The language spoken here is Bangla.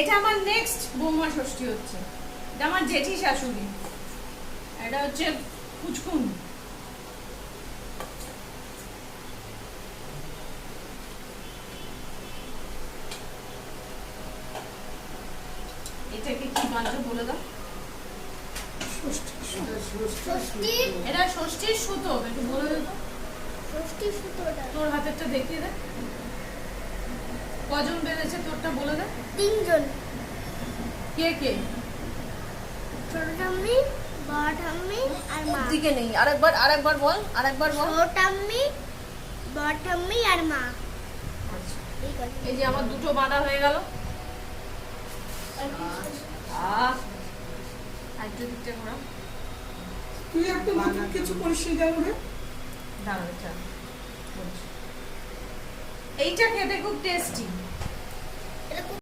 এটা আমার নেক্সট বৌমা ষষ্ঠী হচ্ছে, এটা আমার জেঠি শাশুড়ি, এটা হচ্ছে পুচকুন। এটাকে কি বানাতে বলে দাও? এটা ষষ্ঠীর সুতো, একটু বলে দে তো। ষষ্ঠীর সুতোটা তোর হাতেরটা দেখিয়ে দে, কজন বেঁধেছে তোরটা বলে দে। 3 জন। কে কে? ছোট ঠাম্মি, বড় ঠাম্মি আর মা। দিকে নেই, আরেকবার বল, আরেকবার বল। ছোট ঠাম্মি, বড় ঠাম্মি আর মা। এই যে আমার দুটো বাঁধা হয়ে গেল। একটু দিকটা ঘোরা। তুই একটা নতুন কিছু করিস গেল রে। দাঁড়াও, এইটা খেতে খুব টেস্টি।